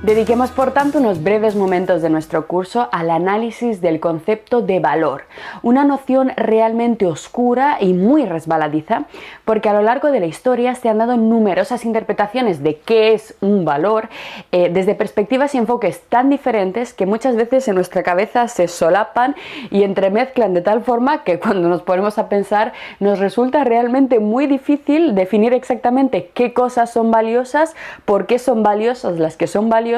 Dediquemos por tanto unos breves momentos de nuestro curso al análisis del concepto de valor, una noción realmente oscura y muy resbaladiza, porque a lo largo de la historia se han dado numerosas interpretaciones de qué es un valor, desde perspectivas y enfoques tan diferentes que muchas veces en nuestra cabeza se solapan y entremezclan de tal forma que cuando nos ponemos a pensar nos resulta realmente muy difícil definir exactamente qué cosas son valiosas, por qué son valiosas las que son valiosas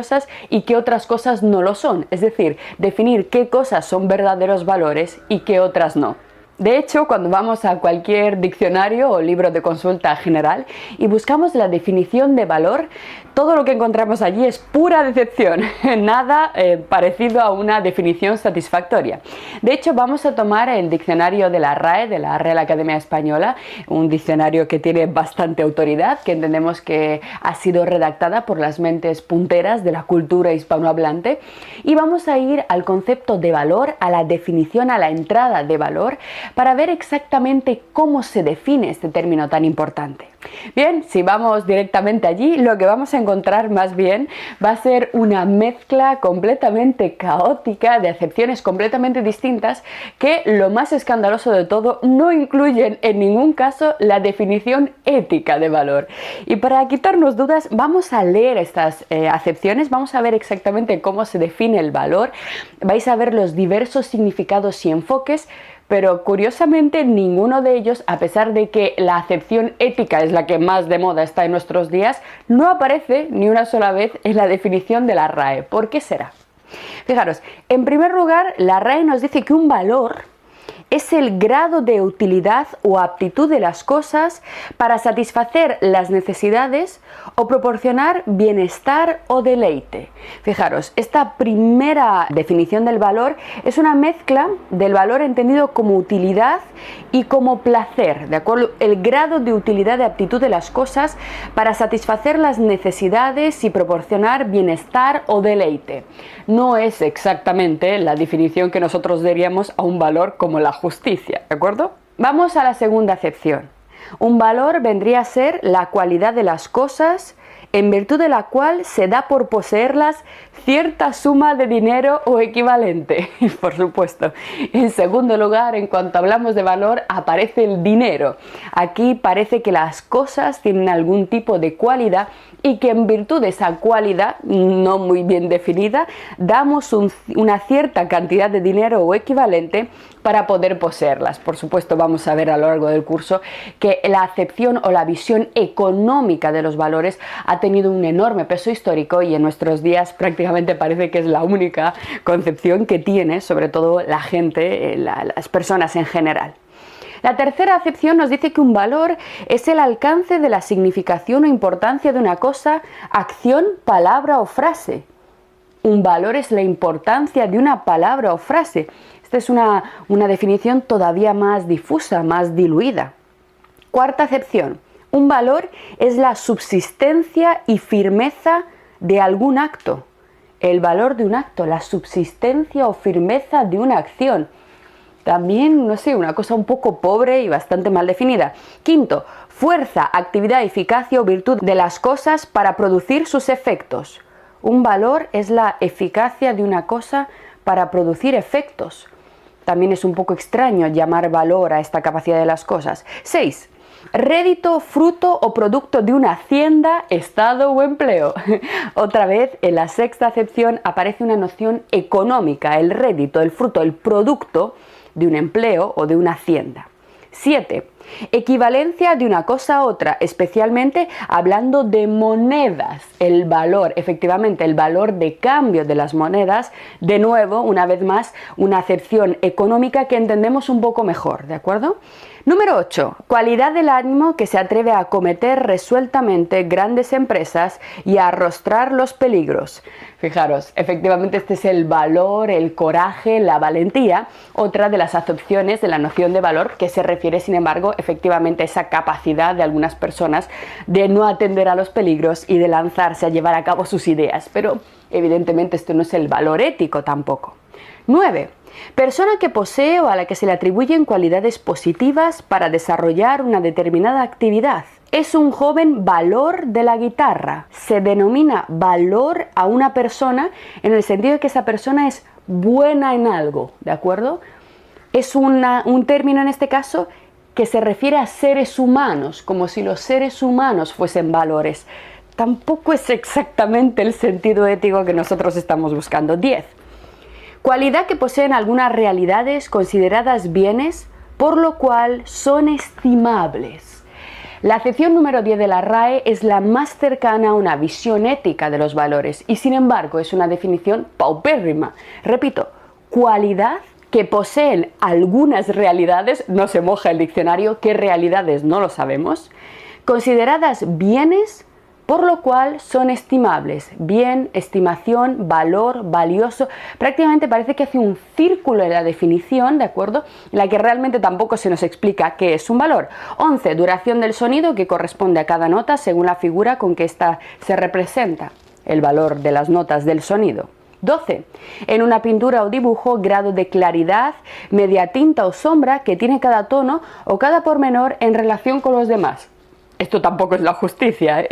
y qué otras cosas no lo son, es decir, definir qué cosas son verdaderos valores y qué otras no. De hecho, cuando vamos a cualquier diccionario o libro de consulta general y buscamos la definición de valor, todo lo que encontramos allí es pura decepción, nada parecido a una definición satisfactoria. De hecho, vamos a tomar el diccionario de la RAE, de la Real Academia Española, un diccionario que tiene bastante autoridad, que entendemos que ha sido redactada por las mentes punteras de la cultura hispanohablante, y vamos a ir al concepto de valor, a la definición, a la entrada de valor, para ver exactamente cómo se define este término tan importante. Bien, si vamos directamente allí, lo que vamos a encontrar más bien va a ser una mezcla completamente caótica de acepciones completamente distintas que, lo más escandaloso de todo, no incluyen en ningún caso la definición ética de valor. Y para quitarnos dudas, vamos a leer estas acepciones, vamos a ver exactamente cómo se define el valor, vais a ver los diversos significados y enfoques, pero curiosamente ninguno de ellos, a pesar de que la acepción ética es la que más de moda está en nuestros días, no aparece ni una sola vez en la definición de la RAE. ¿Por qué será? Fijaros, en primer lugar, la RAE nos dice que un valor es el grado de utilidad o aptitud de las cosas para satisfacer las necesidades o proporcionar bienestar o deleite. Fijaros, esta primera definición del valor es una mezcla del valor entendido como utilidad y como placer, ¿de acuerdo? El grado de utilidad de aptitud de las cosas para satisfacer las necesidades y proporcionar bienestar o deleite. No es exactamente la definición que nosotros daríamos a un valor como la justicia, ¿de acuerdo? Vamos a la segunda acepción. Un valor vendría a ser la cualidad de las cosas en virtud de la cual se da por poseerlas cierta suma de dinero o equivalente. Por supuesto. En segundo lugar, en cuanto hablamos de valor, aparece el dinero. Aquí parece que las cosas tienen algún tipo de cualidad y que en virtud de esa cualidad, no muy bien definida, damos una cierta cantidad de dinero o equivalente para poder poseerlas. Por supuesto, vamos a ver a lo largo del curso que la acepción o la visión económica de los valores ha tenido un enorme peso histórico y en nuestros días prácticamente parece que es la única concepción que tiene, sobre todo la gente, las personas en general. La tercera acepción nos dice que un valor es el alcance de la significación o importancia de una cosa, acción, palabra o frase. Un valor es la importancia de una palabra o frase. Esta es una definición todavía más difusa, más diluida. Cuarta acepción. Un valor es la subsistencia y firmeza de algún acto. El valor de un acto, la subsistencia o firmeza de una acción. También, no sé, una cosa un poco pobre y bastante mal definida. Quinto, fuerza, actividad, eficacia o virtud de las cosas para producir sus efectos. Un valor es la eficacia de una cosa para producir efectos. También es un poco extraño llamar valor a esta capacidad de las cosas. 6. Rédito, fruto o producto de una hacienda, estado o empleo. Otra vez, en la sexta acepción aparece una noción económica, el rédito, el fruto, el producto de un empleo o de una hacienda. 7. Equivalencia de una cosa a otra, especialmente hablando de monedas. El valor, efectivamente, el valor de cambio de las monedas, de nuevo, una vez más, una acepción económica que entendemos un poco mejor, ¿de acuerdo? Número 8. Cualidad del ánimo que se atreve a acometer resueltamente grandes empresas y a arrostrar los peligros. Fijaros, efectivamente este es el valor, el coraje, la valentía, otra de las acepciones de la noción de valor que se refiere, sin embargo, efectivamente a esa capacidad de algunas personas de no atender a los peligros y de lanzarse a llevar a cabo sus ideas. Pero evidentemente esto no es el valor ético tampoco. 9. Persona que posee o a la que se le atribuyen cualidades positivas para desarrollar una determinada actividad. Es un joven valor de la guitarra. Se denomina valor a una persona en el sentido de que esa persona es buena en algo, ¿de acuerdo? Es un término en este caso que se refiere a seres humanos, como si los seres humanos fuesen valores. Tampoco es exactamente el sentido ético que nosotros estamos buscando. 10. Cualidad que poseen algunas realidades consideradas bienes, por lo cual son estimables. La acepción número 10 de la RAE es la más cercana a una visión ética de los valores y sin embargo es una definición paupérrima. Repito, cualidad que poseen algunas realidades, no se moja el diccionario, qué realidades no lo sabemos, consideradas bienes, por lo cual son estimables. Bien, estimación, valor, valioso. Prácticamente parece que hace un círculo en la definición, ¿de acuerdo? En la que realmente tampoco se nos explica qué es un valor. 11. Duración del sonido que corresponde a cada nota según la figura con que ésta se representa. El valor de las notas del sonido. 12. En una pintura o dibujo, grado de claridad, media tinta o sombra que tiene cada tono o cada pormenor en relación con los demás. Esto tampoco es la justicia, ¿eh?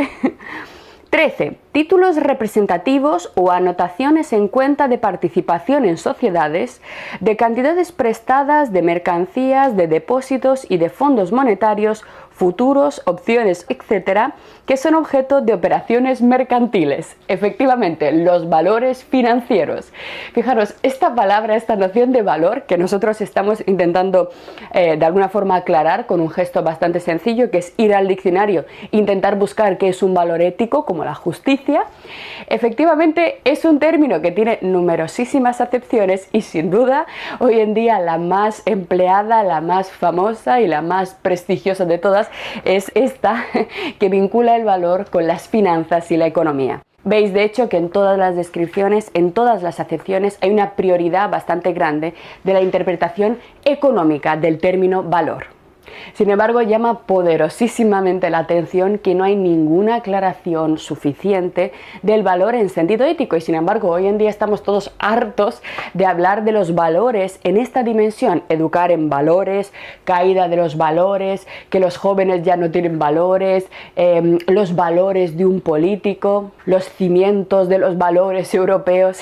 13. Títulos representativos o anotaciones en cuenta de participación en sociedades, de cantidades prestadas, de mercancías, de depósitos y de fondos monetarios, futuros, opciones, etcétera, que son objeto de operaciones mercantiles. Efectivamente, los valores financieros. Fijaros, esta palabra, esta noción de valor que nosotros estamos intentando de alguna forma aclarar con un gesto bastante sencillo, que es ir al diccionario e intentar buscar qué es un valor ético, como la justicia. Efectivamente, es un término que tiene numerosísimas acepciones y sin duda hoy en día la más empleada, la más famosa y la más prestigiosa de todas es esta que vincula el valor con las finanzas y la economía. Veis de hecho que en todas las descripciones, en todas las acepciones hay una prioridad bastante grande de la interpretación económica del término valor. Sin embargo, llama poderosísimamente la atención que no hay ninguna aclaración suficiente del valor en sentido ético y sin embargo hoy en día estamos todos hartos de hablar de los valores en esta dimensión, educar en valores, caída de los valores, que los jóvenes ya no tienen valores, los valores de un político, los cimientos de los valores europeos.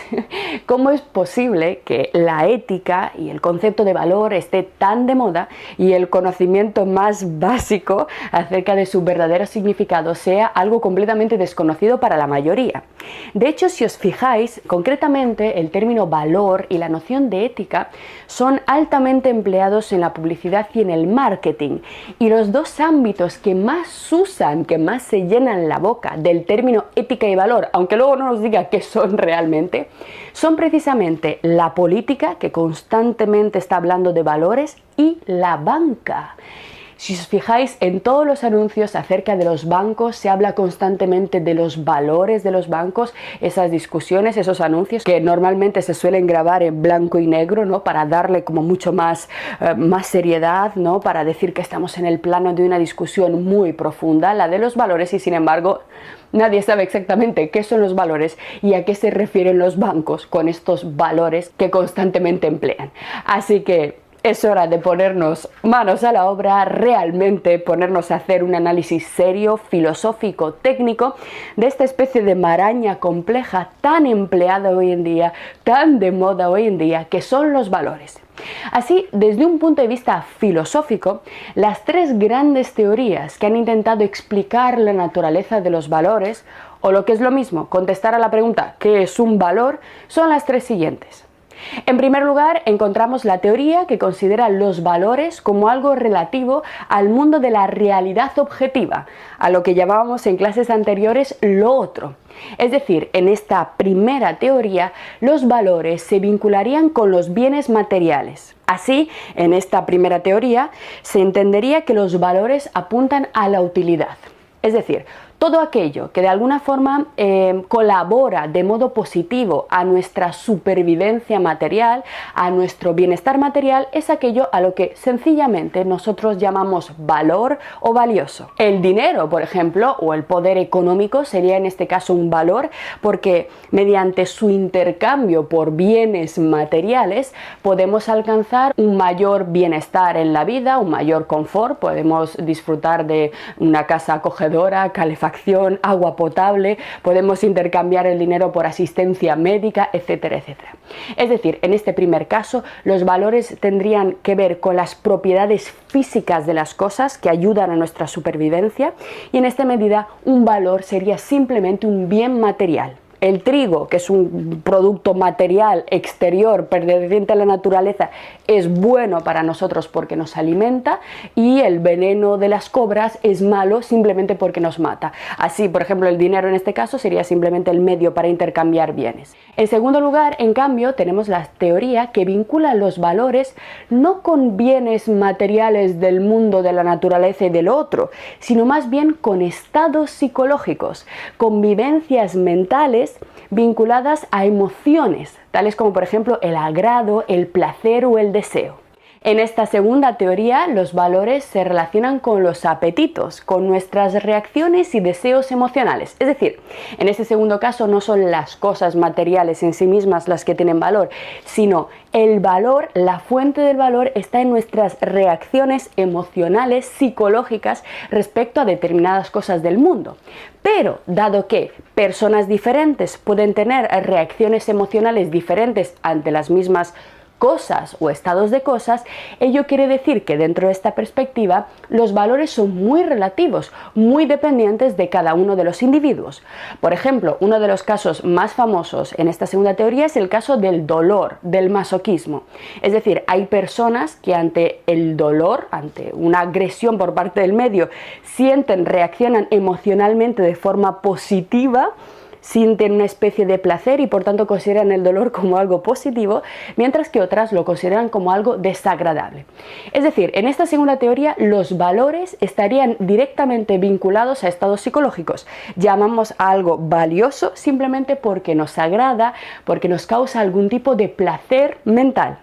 ¿Cómo es posible que la ética y el concepto de valor esté tan de moda y el conocimiento más básico acerca de su verdadero significado sea algo completamente desconocido para la mayoría? De hecho, si os fijáis, concretamente el término valor y la noción de ética son altamente empleados en la publicidad y en el marketing, y los dos ámbitos que más usan, que más se llenan la boca del término ética y valor, aunque luego no nos diga qué son realmente, son precisamente la política, que constantemente está hablando de valores, y la banca. Si os fijáis en todos los anuncios acerca de los bancos, se habla constantemente de los valores de los bancos, esas discusiones, esos anuncios que normalmente se suelen grabar en blanco y negro, ¿no? Para darle como mucho más seriedad, ¿no? Para decir que estamos en el plano de una discusión muy profunda, la de los valores, y sin embargo nadie sabe exactamente qué son los valores y a qué se refieren los bancos con estos valores que constantemente emplean. Así que es hora de ponernos manos a la obra, realmente ponernos a hacer un análisis serio, filosófico, técnico de esta especie de maraña compleja tan empleada hoy en día, tan de moda hoy en día, que son los valores. Así, desde un punto de vista filosófico, las tres grandes teorías que han intentado explicar la naturaleza de los valores, o lo que es lo mismo, contestar a la pregunta ¿qué es un valor?, son las tres siguientes. En primer lugar, encontramos la teoría que considera los valores como algo relativo al mundo de la realidad objetiva, a lo que llamábamos en clases anteriores lo otro. Es decir, en esta primera teoría, los valores se vincularían con los bienes materiales. Así, en esta primera teoría, se entendería que los valores apuntan a la utilidad. Es decir, Todo aquello que de alguna forma colabora de modo positivo a nuestra supervivencia material, a nuestro bienestar material, es aquello a lo que sencillamente nosotros llamamos valor o valioso. El dinero, por ejemplo, o el poder económico sería en este caso un valor porque mediante su intercambio por bienes materiales podemos alcanzar un mayor bienestar en la vida, un mayor confort, podemos disfrutar de una casa acogedora, calefacción, agua potable, podemos intercambiar el dinero por asistencia médica, etcétera, etcétera. Es decir, en este primer caso, los valores tendrían que ver con las propiedades físicas de las cosas que ayudan a nuestra supervivencia y en esta medida un valor sería simplemente un bien material. El trigo, que es un producto material exterior perteneciente a la naturaleza, es bueno para nosotros porque nos alimenta y el veneno de las cobras es malo simplemente porque nos mata. Así, por ejemplo, el dinero en este caso sería simplemente el medio para intercambiar bienes. En segundo lugar, en cambio, tenemos la teoría que vincula los valores no con bienes materiales del mundo de la naturaleza y del otro, sino más bien con estados psicológicos, con vivencias mentales vinculadas a emociones, tales como por ejemplo el agrado, el placer o el deseo. En esta segunda teoría, los valores se relacionan con los apetitos, con nuestras reacciones y deseos emocionales. Es decir, en este segundo caso no son las cosas materiales en sí mismas las que tienen valor, sino el valor, la fuente del valor está en nuestras reacciones emocionales, psicológicas respecto a determinadas cosas del mundo. Pero, dado que personas diferentes pueden tener reacciones emocionales diferentes ante las mismas cosas o estados de cosas, ello quiere decir que dentro de esta perspectiva los valores son muy relativos, muy dependientes de cada uno de los individuos. Por ejemplo, uno de los casos más famosos en esta segunda teoría es el caso del dolor, del masoquismo. Es decir, hay personas que ante el dolor, ante una agresión por parte del medio, sienten, reaccionan emocionalmente de forma positiva, sienten una especie de placer y por tanto consideran el dolor como algo positivo, mientras que otras lo consideran como algo desagradable. Es decir, en esta segunda teoría los valores estarían directamente vinculados a estados psicológicos. Llamamos a algo valioso simplemente porque nos agrada, porque nos causa algún tipo de placer mental.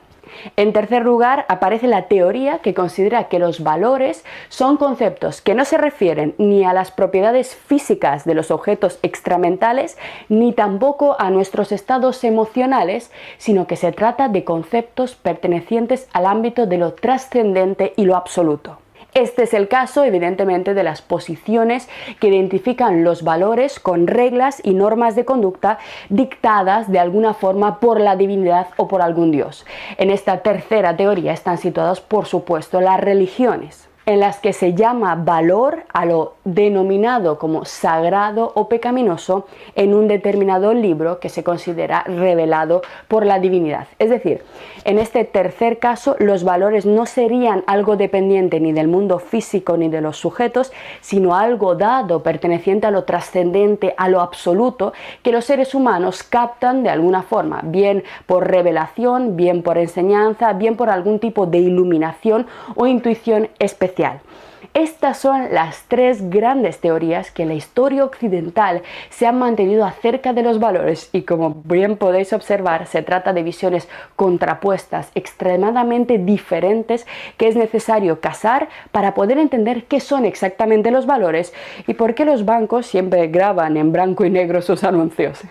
En tercer lugar, aparece la teoría que considera que los valores son conceptos que no se refieren ni a las propiedades físicas de los objetos extramentales, ni tampoco a nuestros estados emocionales, sino que se trata de conceptos pertenecientes al ámbito de lo trascendente y lo absoluto. Este es el caso, evidentemente, de las posiciones que identifican los valores con reglas y normas de conducta dictadas de alguna forma por la divinidad o por algún dios. En esta tercera teoría están situadas, por supuesto, las religiones, en las que se llama valor a lo denominado como sagrado o pecaminoso en un determinado libro que se considera revelado por la divinidad. Es decir, en este tercer caso, los valores no serían algo dependiente ni del mundo físico ni de los sujetos, sino algo dado, perteneciente a lo trascendente, a lo absoluto, que los seres humanos captan de alguna forma, bien por revelación, bien por enseñanza, bien por algún tipo de iluminación o intuición especial. Estas son las tres grandes teorías que en la historia occidental se han mantenido acerca de los valores y, como bien podéis observar, se trata de visiones contrapuestas, extremadamente diferentes, que es necesario casar para poder entender qué son exactamente los valores y por qué los bancos siempre graban en blanco y negro sus anuncios.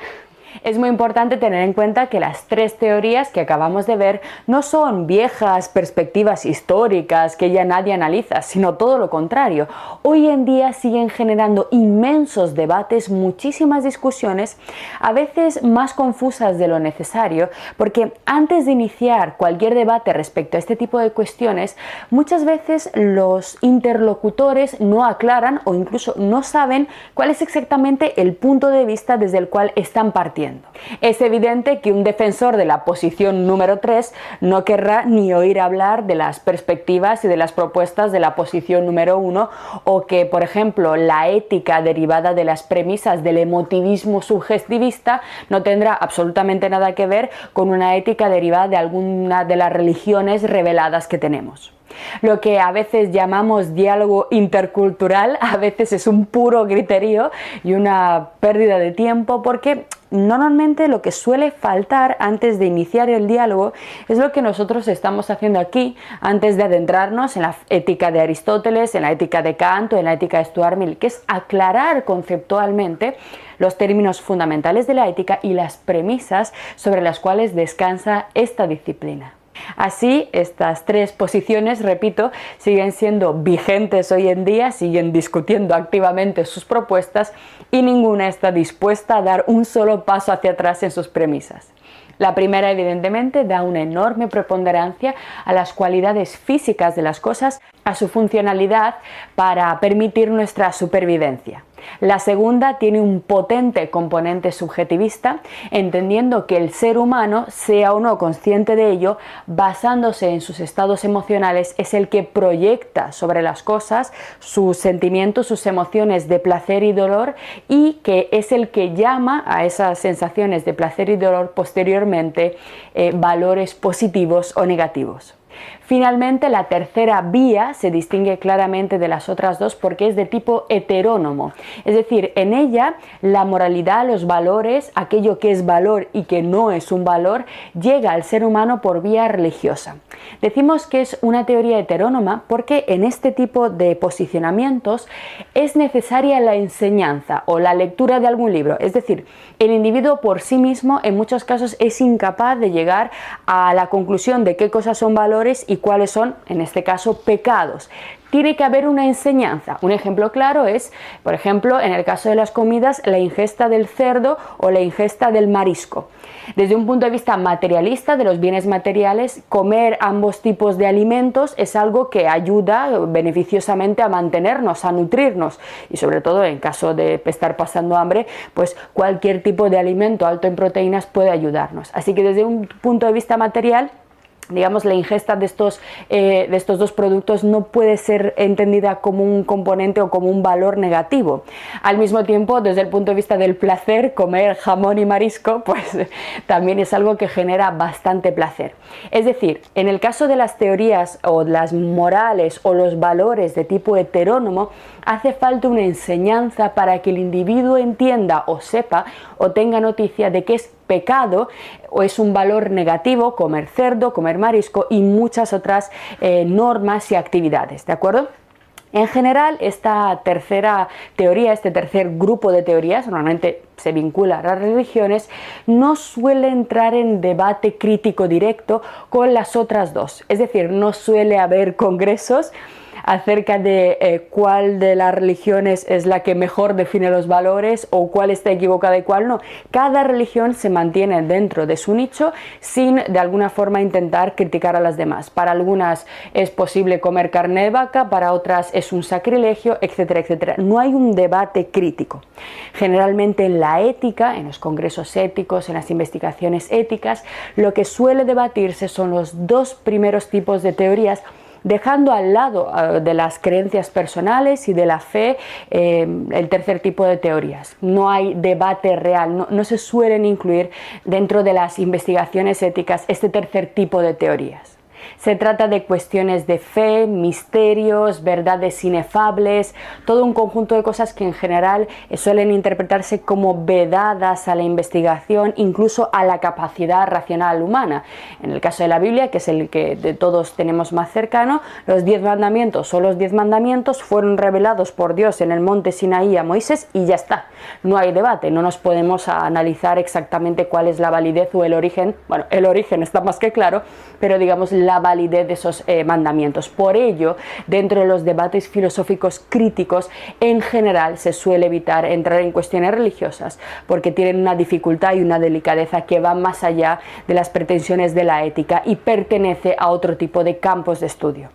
Es muy importante tener en cuenta que las tres teorías que acabamos de ver no son viejas perspectivas históricas que ya nadie analiza, sino todo lo contrario. Hoy en día siguen generando inmensos debates, muchísimas discusiones, a veces más confusas de lo necesario, porque antes de iniciar cualquier debate respecto a este tipo de cuestiones, muchas veces los interlocutores no aclaran o incluso no saben cuál es exactamente el punto de vista desde el cual están partiendo. haciendo. Es evidente que un defensor de la posición número 3 no querrá ni oír hablar de las perspectivas y de las propuestas de la posición número 1, o que, por ejemplo, la ética derivada de las premisas del emotivismo subjetivista no tendrá absolutamente nada que ver con una ética derivada de alguna de las religiones reveladas que tenemos. Lo que a veces llamamos diálogo intercultural a veces es un puro griterío y una pérdida de tiempo, porque normalmente lo que suele faltar antes de iniciar el diálogo es lo que nosotros estamos haciendo aquí antes de adentrarnos en la ética de Aristóteles, en la ética de Kant o en la ética de Stuart Mill, que es aclarar conceptualmente los términos fundamentales de la ética y las premisas sobre las cuales descansa esta disciplina. Así, estas tres posiciones, repito, siguen siendo vigentes hoy en día, siguen discutiendo activamente sus propuestas y ninguna está dispuesta a dar un solo paso hacia atrás en sus premisas. La primera, evidentemente, da una enorme preponderancia a las cualidades físicas de las cosas, a su funcionalidad para permitir nuestra supervivencia. La segunda tiene un potente componente subjetivista, entendiendo que el ser humano, sea o no consciente de ello, basándose en sus estados emocionales, es el que proyecta sobre las cosas sus sentimientos, sus emociones de placer y dolor, y que es el que llama a esas sensaciones de placer y dolor posteriormente valores positivos o negativos. Finalmente, la tercera vía se distingue claramente de las otras dos porque es de tipo heterónomo, es decir, en ella la moralidad, los valores, aquello que es valor y que no es un valor, llega al ser humano por vía religiosa. Decimos que es una teoría heterónoma porque en este tipo de posicionamientos es necesaria la enseñanza o la lectura de algún libro, es decir, el individuo por sí mismo en muchos casos es incapaz de llegar a la conclusión de qué cosas son valores y cuáles son, en este caso, pecados. Tiene que haber una enseñanza. Un ejemplo claro es, por ejemplo, en el caso de las comidas, la ingesta del cerdo o la ingesta del marisco. Desde un punto de vista materialista de los bienes materiales, comer ambos tipos de alimentos es algo que ayuda beneficiosamente a mantenernos, a nutrirnos, y sobre todo en caso de estar pasando hambre, pues cualquier tipo de alimento alto en proteínas puede ayudarnos. Así que desde un punto de vista material, digamos, la ingesta de estos dos productos no puede ser entendida como un componente o como un valor negativo. Al mismo tiempo, desde el punto de vista del placer, comer jamón y marisco, pues también es algo que genera bastante placer. Es decir, en el caso de las teorías o las morales o los valores de tipo heterónomo, hace falta una enseñanza para que el individuo entienda o sepa o tenga noticia de que es pecado o es un valor negativo comer cerdo, comer marisco y muchas otras normas y actividades, ¿de acuerdo? En general, esta tercera teoría, este tercer grupo de teorías, normalmente se vincula a las religiones, no suele entrar en debate crítico directo con las otras dos, es decir, no suele haber congresos acerca de cuál de las religiones es la que mejor define los valores o cuál está equivocada y cuál no. Cada religión se mantiene dentro de su nicho sin de alguna forma intentar criticar a las demás. Para algunas es posible comer carne de vaca, para otras es un sacrilegio, etcétera, etcétera. No hay un debate crítico. Generalmente en la ética, en los congresos éticos, en las investigaciones éticas, lo que suele debatirse son los dos primeros tipos de teorías, dejando al lado de las creencias personales y de la fe el tercer tipo de teorías. No hay debate real, no se suelen incluir dentro de las investigaciones éticas este tercer tipo de teorías. Se trata de cuestiones de fe, misterios, verdades inefables, todo un conjunto de cosas que en general suelen interpretarse como vedadas a la investigación, incluso a la capacidad racional humana. En el caso de la Biblia, que es el que de todos tenemos más cercano, los 10 mandamientos o los 10 mandamientos fueron revelados por Dios en el monte Sinaí a Moisés y ya está. No hay debate, no nos podemos analizar exactamente cuál es la validez o el origen. Bueno, el origen está más que claro, pero digamos la validez de esos mandamientos. Por ello, dentro de los debates filosóficos críticos, en general se suele evitar entrar en cuestiones religiosas porque tienen una dificultad y una delicadeza que va más allá de las pretensiones de la ética y pertenece a otro tipo de campos de estudio.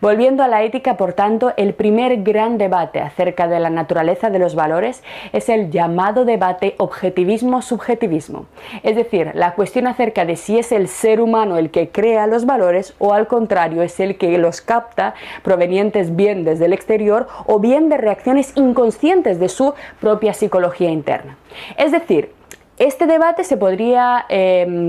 Volviendo a la ética, por tanto, el primer gran debate acerca de la naturaleza de los valores es el llamado debate objetivismo-subjetivismo, es decir, la cuestión acerca de si es el ser humano el que crea los valores o al contrario es el que los capta provenientes bien desde el exterior o bien de reacciones inconscientes de su propia psicología interna. Es decir, este debate se podría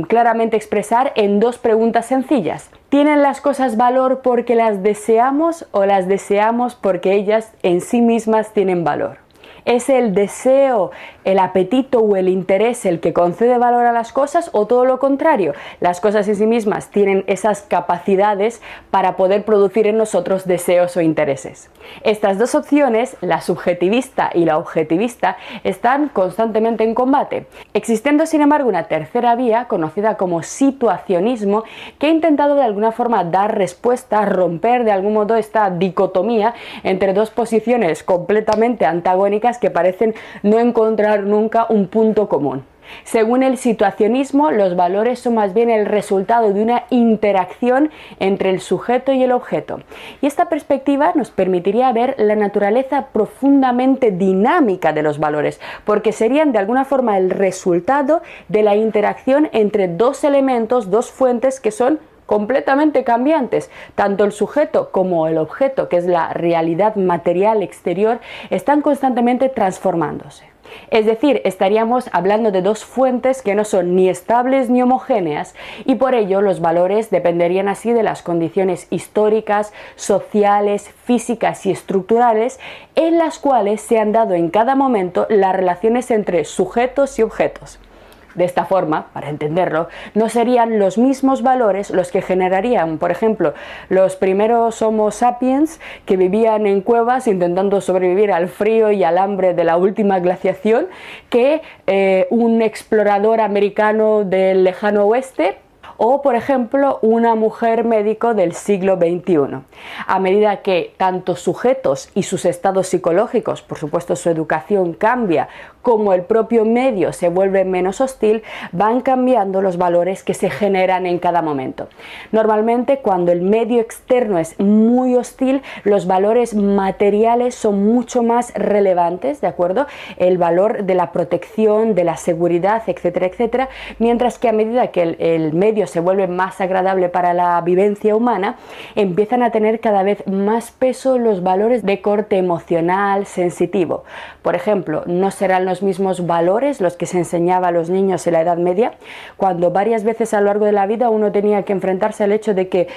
claramente expresar en dos preguntas sencillas. ¿Tienen las cosas valor porque las deseamos o las deseamos porque ellas en sí mismas tienen valor? ¿Es el deseo, el apetito o el interés el que concede valor a las cosas o todo lo contrario? Las cosas en sí mismas tienen esas capacidades para poder producir en nosotros deseos o intereses. Estas dos opciones, la subjetivista y la objetivista, están constantemente en combate, existiendo sin embargo una tercera vía conocida como situacionismo que ha intentado de alguna forma dar respuesta, romper de algún modo esta dicotomía entre dos posiciones completamente antagónicas que parecen no encontrar nunca un punto común. Según el situacionismo, los valores son más bien el resultado de una interacción entre el sujeto y el objeto. Y esta perspectiva nos permitiría ver la naturaleza profundamente dinámica de los valores, porque serían de alguna forma el resultado de la interacción entre dos elementos, dos fuentes que son completamente cambiantes. Tanto el sujeto como el objeto, que es la realidad material exterior, están constantemente transformándose. Es decir, estaríamos hablando de dos fuentes que no son ni estables ni homogéneas y por ello los valores dependerían así de las condiciones históricas, sociales, físicas y estructurales en las cuales se han dado en cada momento las relaciones entre sujetos y objetos. De esta forma, para entenderlo, no serían los mismos valores los que generarían, por ejemplo, los primeros Homo sapiens que vivían en cuevas intentando sobrevivir al frío y al hambre de la última glaciación, que un explorador americano del lejano oeste, o, por ejemplo, una mujer médico del siglo XXI. A medida que tanto sujetos y sus estados psicológicos, por supuesto su educación cambia, como el propio medio se vuelve menos hostil, van cambiando los valores que se generan en cada momento. Normalmente, cuando el medio externo es muy hostil, los valores materiales son mucho más relevantes, ¿de acuerdo? El valor de la protección, de la seguridad, etcétera, etcétera, mientras que a medida que el medio se vuelve más agradable para la vivencia humana, empiezan a tener cada vez más peso los valores de corte emocional, sensitivo. Por ejemplo, no serán los mismos valores los que se enseñaba a los niños en la Edad Media, cuando varias veces a lo largo de la vida uno tenía que enfrentarse al hecho de que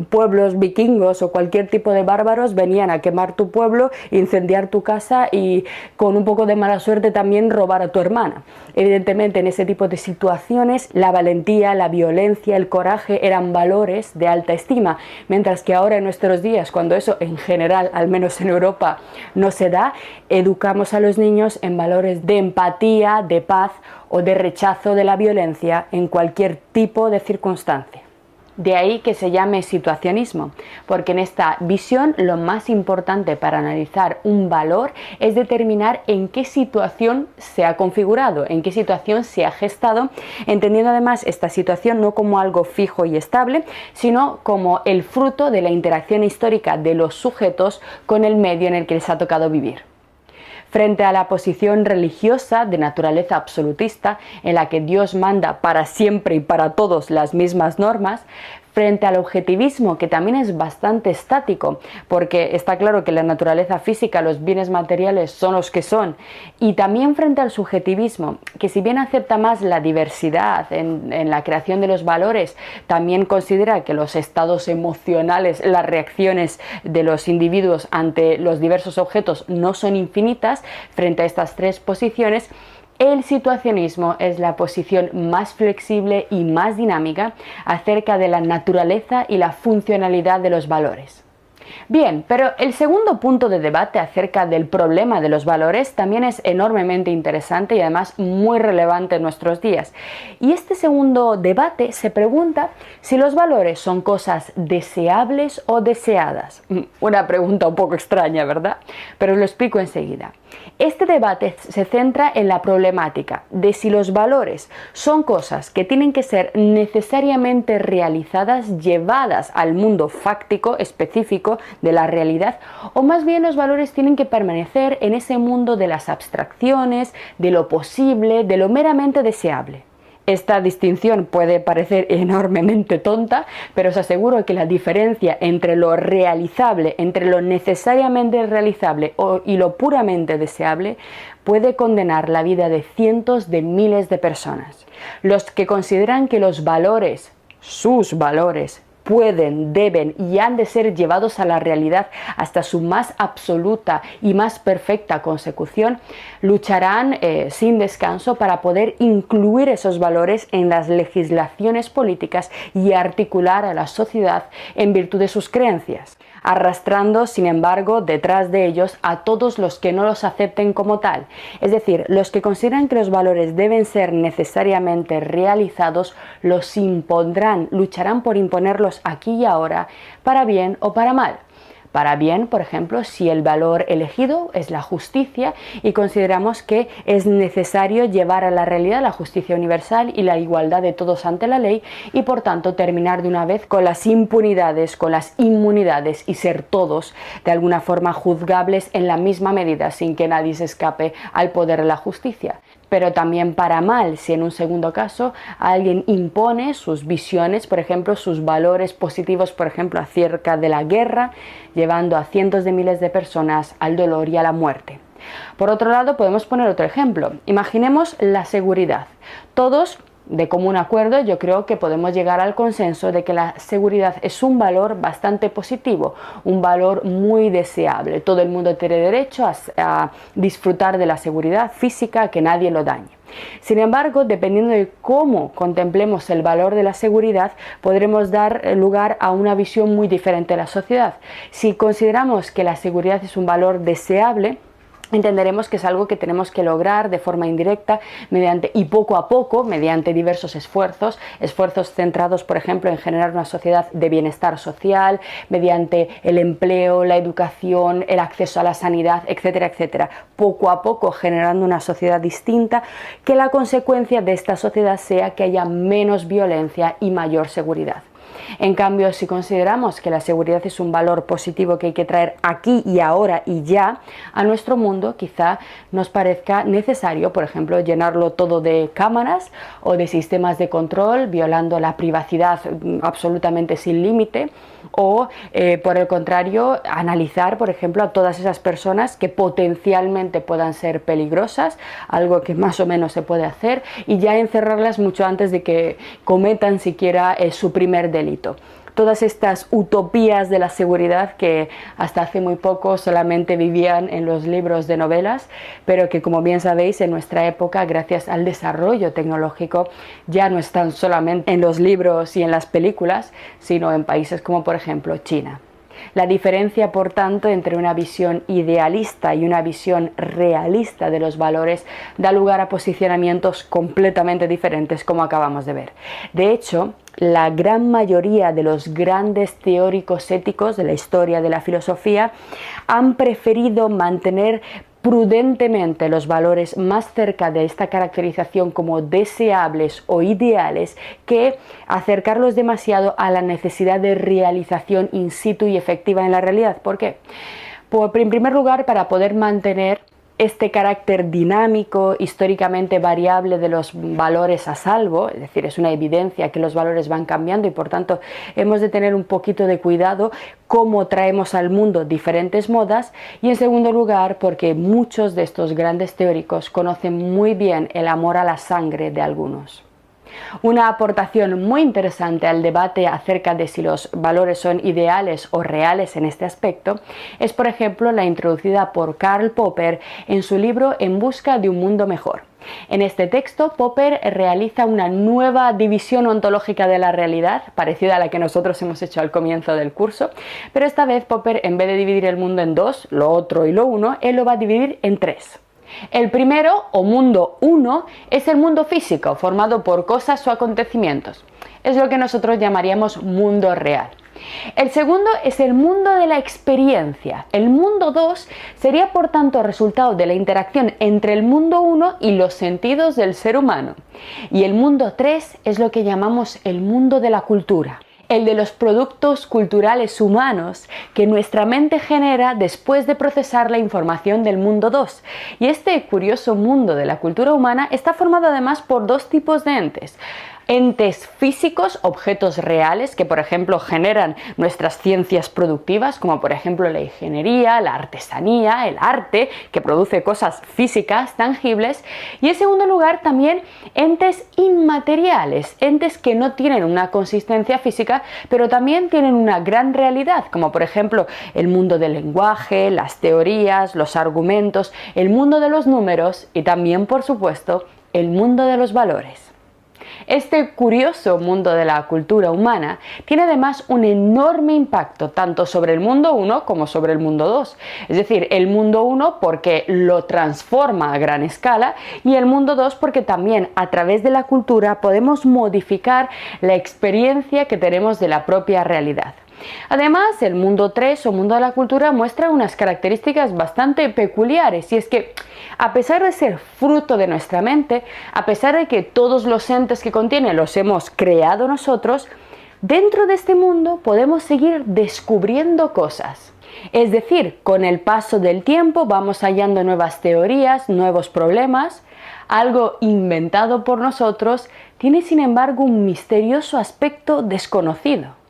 pueblos vikingos o cualquier tipo de bárbaros venían a quemar tu pueblo, incendiar tu casa y con un poco de mala suerte también robar a tu hermana. Evidentemente, en ese tipo de situaciones la valentía, la violencia, el coraje eran valores de alta estima, mientras que ahora en nuestros días, cuando eso en general, al menos en Europa, no se da, educamos a los niños en valores de empatía, de paz o de rechazo de la violencia en cualquier tipo de circunstancia. De ahí que se llame situacionismo, porque en esta visión lo más importante para analizar un valor es determinar en qué situación se ha configurado, en qué situación se ha gestado, entendiendo además esta situación no como algo fijo y estable, sino como el fruto de la interacción histórica de los sujetos con el medio en el que les ha tocado vivir. Frente a la posición religiosa de naturaleza absolutista, en la que Dios manda para siempre y para todos las mismas normas, frente al objetivismo, que también es bastante estático, porque está claro que la naturaleza física, los bienes materiales son los que son, y también frente al subjetivismo, que si bien acepta más la diversidad en la creación de los valores, también considera que los estados emocionales, las reacciones de los individuos ante los diversos objetos no son infinitas. Frente a estas tres posiciones, el situacionismo es la posición más flexible y más dinámica acerca de la naturaleza y la funcionalidad de los valores. Bien, pero el segundo punto de debate acerca del problema de los valores también es enormemente interesante y además muy relevante en nuestros días. Y este segundo debate se pregunta si los valores son cosas deseables o deseadas. Una pregunta un poco extraña, ¿verdad? Pero os lo explico enseguida. Este debate se centra en la problemática de si los valores son cosas que tienen que ser necesariamente realizadas, llevadas al mundo fáctico, específico de la realidad, o más bien los valores tienen que permanecer en ese mundo de las abstracciones, de lo posible, de lo meramente deseable. Esta distinción puede parecer enormemente tonta, pero os aseguro que la diferencia entre lo realizable, entre lo necesariamente realizable y lo puramente deseable, puede condenar la vida de cientos de miles de personas. Los que consideran que los valores, sus valores, pueden, deben y han de ser llevados a la realidad hasta su más absoluta y más perfecta consecución, lucharán sin descanso para poder incluir esos valores en las legislaciones políticas y articular a la sociedad en virtud de sus creencias, arrastrando, sin embargo, detrás de ellos a todos los que no los acepten como tal. Es decir, los que consideran que los valores deben ser necesariamente realizados, los impondrán, lucharán por imponerlos aquí y ahora, para bien o para mal. Para bien, por ejemplo, si el valor elegido es la justicia y consideramos que es necesario llevar a la realidad la justicia universal y la igualdad de todos ante la ley y por tanto terminar de una vez con las impunidades, con las inmunidades y ser todos de alguna forma juzgables en la misma medida sin que nadie se escape al poder de la justicia. Pero también para mal, si en un segundo caso alguien impone sus visiones, por ejemplo, sus valores positivos, por ejemplo, acerca de la guerra, llevando a cientos de miles de personas al dolor y a la muerte. Por otro lado, podemos poner otro ejemplo. Imaginemos la seguridad. Todos, de común acuerdo, yo creo que podemos llegar al consenso de que la seguridad es un valor bastante positivo, un valor muy deseable. Todo el mundo tiene derecho a disfrutar de la seguridad física, a que nadie lo dañe. Sin embargo, dependiendo de cómo contemplemos el valor de la seguridad, podremos dar lugar a una visión muy diferente de la sociedad. Si consideramos que la seguridad es un valor deseable, entenderemos que es algo que tenemos que lograr de forma indirecta y poco a poco, mediante diversos esfuerzos centrados, por ejemplo, en generar una sociedad de bienestar social, mediante el empleo, la educación, el acceso a la sanidad, etcétera, etcétera. Poco a poco generando una sociedad distinta, que la consecuencia de esta sociedad sea que haya menos violencia y mayor seguridad. En cambio, si consideramos que la seguridad es un valor positivo que hay que traer aquí y ahora y ya a nuestro mundo, quizá nos parezca necesario, por ejemplo, llenarlo todo de cámaras o de sistemas de control, violando la privacidad absolutamente sin límite, o por el contrario, analizar, por ejemplo, a todas esas personas que potencialmente puedan ser peligrosas, algo que más o menos se puede hacer, y ya encerrarlas mucho antes de que cometan siquiera su primer delito. Todas estas utopías de la seguridad que hasta hace muy poco solamente vivían en los libros de novelas, pero que, como bien sabéis, en nuestra época, gracias al desarrollo tecnológico, ya no están solamente en los libros y en las películas, sino en países como, por ejemplo, China. La diferencia, por tanto, entre una visión idealista y una visión realista de los valores da lugar a posicionamientos completamente diferentes, como acabamos de ver. De hecho, la gran mayoría de los grandes teóricos éticos de la historia de la filosofía han preferido mantener prudentemente los valores más cerca de esta caracterización como deseables o ideales que acercarlos demasiado a la necesidad de realización in situ y efectiva en la realidad. ¿Por qué? En primer lugar, para poder mantener este carácter dinámico, históricamente variable de los valores a salvo, es decir, es una evidencia que los valores van cambiando y por tanto hemos de tener un poquito de cuidado cómo traemos al mundo diferentes modas, y en segundo lugar porque muchos de estos grandes teóricos conocen muy bien el amor a la sangre de algunos. Una aportación muy interesante al debate acerca de si los valores son ideales o reales en este aspecto es, por ejemplo, la introducida por Karl Popper en su libro En busca de un mundo mejor. En este texto, Popper realiza una nueva división ontológica de la realidad, parecida a la que nosotros hemos hecho al comienzo del curso, pero esta vez Popper, en vez de dividir el mundo en dos, lo otro y lo uno, él lo va a dividir en tres. El primero, o mundo 1, es el mundo físico, formado por cosas o acontecimientos. Es lo que nosotros llamaríamos mundo real. El segundo es el mundo de la experiencia. El mundo 2 sería por tanto resultado de la interacción entre el mundo 1 y los sentidos del ser humano. Y el mundo 3 es lo que llamamos el mundo de la cultura, el de los productos culturales humanos que nuestra mente genera después de procesar la información del mundo 2. Y este curioso mundo de la cultura humana está formado además por dos tipos de entes. Entes físicos, objetos reales que por ejemplo generan nuestras ciencias productivas, como por ejemplo la ingeniería, la artesanía, el arte, que produce cosas físicas, tangibles. Y en segundo lugar también entes inmateriales, entes que no tienen una consistencia física, pero también tienen una gran realidad, como por ejemplo el mundo del lenguaje, las teorías, los argumentos, el mundo de los números y también, por supuesto, el mundo de los valores. Este curioso mundo de la cultura humana tiene además un enorme impacto tanto sobre el mundo 1 como sobre el mundo 2. Es decir, el mundo 1 porque lo transforma a gran escala y el mundo 2 porque también a través de la cultura podemos modificar la experiencia que tenemos de la propia realidad. Además, el mundo 3 o mundo de la cultura muestra unas características bastante peculiares y es que, a pesar de ser fruto de nuestra mente, a pesar de que todos los entes que contiene los hemos creado nosotros, dentro de este mundo podemos seguir descubriendo cosas. Es decir, con el paso del tiempo vamos hallando nuevas teorías, nuevos problemas. Algo inventado por nosotros tiene sin embargo un misterioso aspecto desconocido.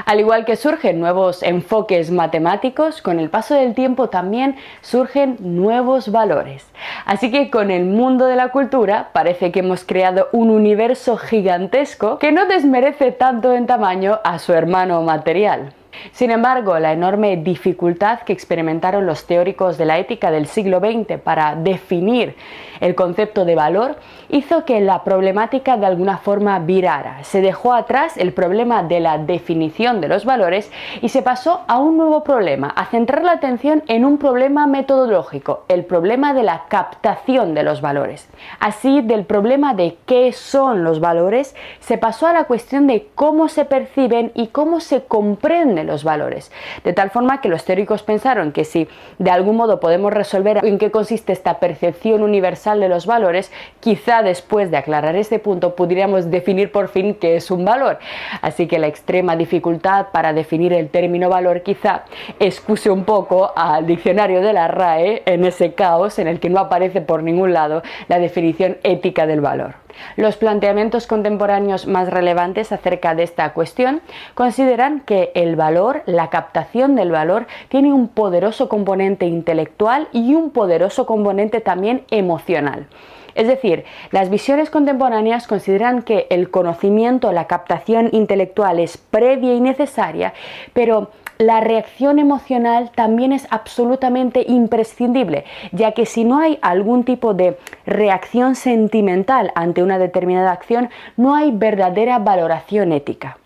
Al igual que surgen nuevos enfoques matemáticos, con el paso del tiempo también surgen nuevos valores. Así que con el mundo de la cultura parece que hemos creado un universo gigantesco que no desmerece tanto en tamaño a su hermano material. Sin embargo, la enorme dificultad que experimentaron los teóricos de la ética del siglo XX para definir el concepto de valor hizo que la problemática de alguna forma virara. Se dejó atrás el problema de la definición de los valores y se pasó a un nuevo problema, a centrar la atención en un problema metodológico, el problema de la captación de los valores. Así, del problema de qué son los valores, se pasó a la cuestión de cómo se perciben y cómo se comprenden los valores, de tal forma que los teóricos pensaron que si de algún modo podemos resolver en qué consiste esta percepción universal de los valores, quizá después de aclarar este punto pudiéramos definir por fin qué es un valor. Así que la extrema dificultad para definir el término valor quizá excuse un poco al diccionario de la RAE en ese caos en el que no aparece por ningún lado la definición ética del valor. Los planteamientos contemporáneos más relevantes acerca de esta cuestión consideran que el valor, la captación del valor, tiene un poderoso componente intelectual y un poderoso componente también emocional. Es decir, las visiones contemporáneas consideran que el conocimiento, la captación intelectual es previa y necesaria, pero la reacción emocional también es absolutamente imprescindible, ya que si no hay algún tipo de reacción sentimental ante una determinada acción, no hay verdadera valoración ética.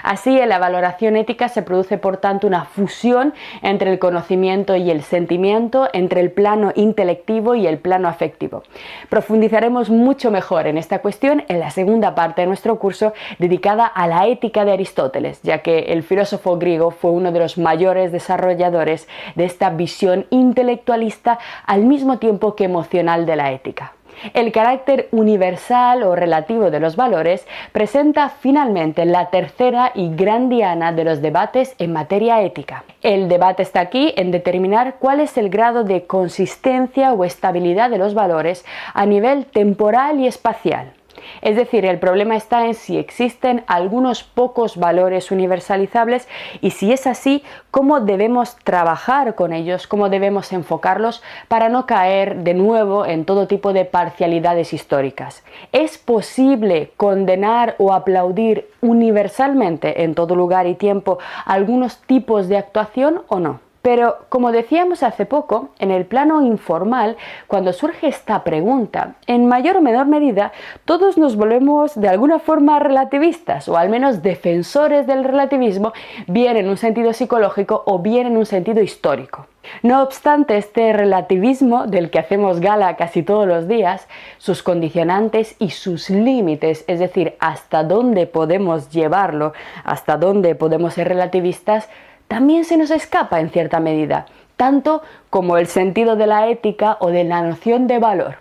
Así, en la valoración ética se produce por tanto una fusión entre el conocimiento y el sentimiento, entre el plano intelectivo y el plano afectivo. Profundizaremos mucho mejor en esta cuestión en la segunda parte de nuestro curso dedicada a la ética de Aristóteles, ya que el filósofo griego fue uno de los mayores desarrolladores de esta visión intelectualista al mismo tiempo que emocional de la ética. El carácter universal o relativo de los valores presenta finalmente la tercera y gran diana de los debates en materia ética. El debate está aquí en determinar cuál es el grado de consistencia o estabilidad de los valores a nivel temporal y espacial. Es decir, el problema está en si existen algunos pocos valores universalizables y si es así, cómo debemos trabajar con ellos, cómo debemos enfocarlos para no caer de nuevo en todo tipo de parcialidades históricas. ¿Es posible condenar o aplaudir universalmente en todo lugar y tiempo algunos tipos de actuación o no? Pero, como decíamos hace poco, en el plano informal, cuando surge esta pregunta, en mayor o menor medida, todos nos volvemos de alguna forma relativistas, o al menos defensores del relativismo, bien en un sentido psicológico o bien en un sentido histórico. No obstante, este relativismo del que hacemos gala casi todos los días, sus condicionantes y sus límites, es decir, hasta dónde podemos llevarlo, hasta dónde podemos ser relativistas, también se nos escapa en cierta medida, tanto como el sentido de la ética o de la noción de valor.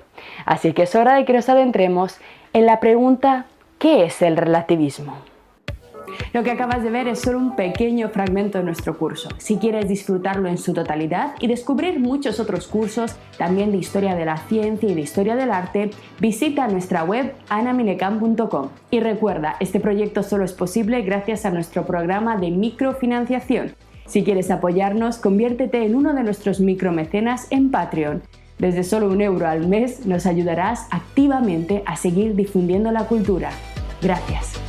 Así que es hora de que nos adentremos en la pregunta ¿qué es el relativismo? Lo que acabas de ver es solo un pequeño fragmento de nuestro curso. Si quieres disfrutarlo en su totalidad y descubrir muchos otros cursos, también de historia de la ciencia y de historia del arte, visita nuestra web anaminecam.com. Y recuerda, este proyecto solo es posible gracias a nuestro programa de microfinanciación. Si quieres apoyarnos, conviértete en uno de nuestros micromecenas en Patreon. Desde solo €1 al mes nos ayudarás activamente a seguir difundiendo la cultura. Gracias.